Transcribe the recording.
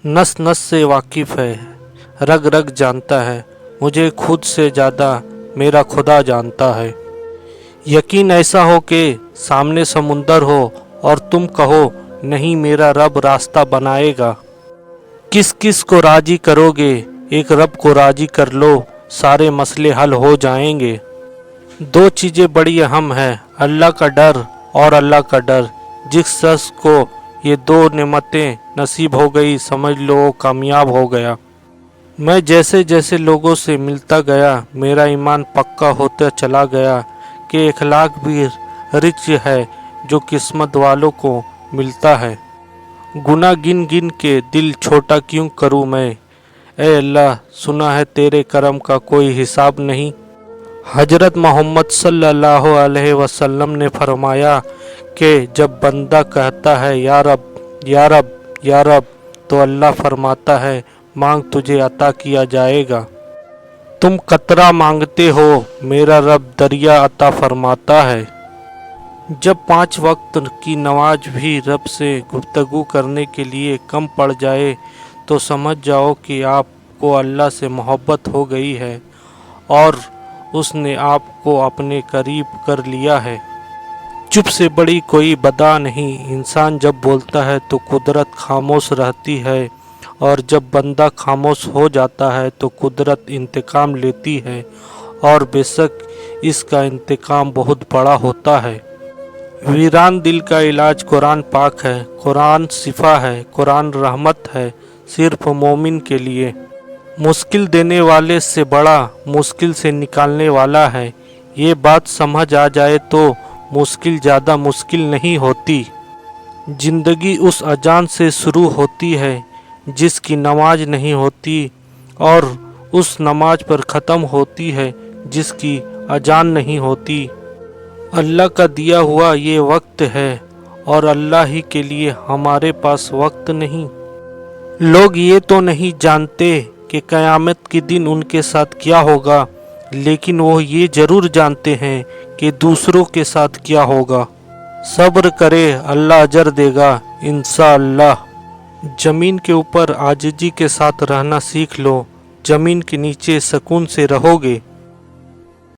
नस नस से वाकिफ़ है, रग रग जानता है, मुझे खुद से ज़्यादा मेरा खुदा जानता है। यकीन ऐसा हो कि सामने समुंदर हो और तुम कहो नहीं मेरा रब रास्ता बनाएगा। किस किस को राजी करोगे, एक रब को राजी कर लो, सारे मसले हल हो जाएंगे। दो चीज़ें बड़ी अहम हैं, अल्लाह का डर और अल्लाह का डर। जिस शख्स को ये दो नेमतें नसीब हो गई समझ लो वो कामयाब हो गया। मैं जैसे जैसे लोगों से मिलता गया मेरा ईमान पक्का होता चला गया कि इखलाक भी रिच है जो किस्मत वालों को मिलता है। गुनाह गिन गिन के दिल छोटा क्यों करूं मैं, ए अल्लाह सुना है तेरे करम का कोई हिसाब नहीं। हजरत मोहम्मद सल्लल्लाहु अलैहि वसल्लम ने फरमाया कि जब बंदा कहता है या रब या रब या रब तो अल्लाह फरमाता है मांग तुझे अता किया जाएगा। तुम कतरा मांगते हो मेरा रब दरिया अता फरमाता है। जब 5 वक्त की नमाज भी रब से गुफ्तगू करने के लिए कम पड़ जाए तो समझ जाओ कि आपको अल्लाह से मोहब्बत हो गई है और उसने आपको अपने करीब कर लिया है। चुप से बड़ी कोई बदा नहीं, इंसान जब बोलता है तो कुदरत खामोश रहती है और जब बंदा खामोश हो जाता है तो कुदरत इंतकाम लेती है और बेशक इसका इंतकाम बहुत बड़ा होता है। वीरान दिल का इलाज कुरान पाक है, कुरान शिफा है, कुरान रहमत है सिर्फ मोमिन के लिए। मुश्किल देने वाले से बड़ा मुश्किल से निकालने वाला है। ये बात समझ आ जाए तो मुश्किल ज़्यादा मुश्किल नहीं होती। ज़िंदगी उस अजान से शुरू होती है जिसकी नमाज नहीं होती और उस नमाज पर ख़त्म होती है जिसकी अजान नहीं होती। अल्लाह का दिया हुआ ये वक्त है और अल्लाह ही के लिए हमारे पास वक्त नहीं। लोग ये तो नहीं जानते कि क़यामत के दिन उनके साथ क्या होगा, लेकिन वो ये ज़रूर जानते हैं कि दूसरों के साथ क्या होगा। सब्र करे अल्लाह अजर देगा इंशाअल्लाह। ज़मीन के ऊपर आजिज़ी के साथ रहना सीख लो, ज़मीन के नीचे सुकून से रहोगे।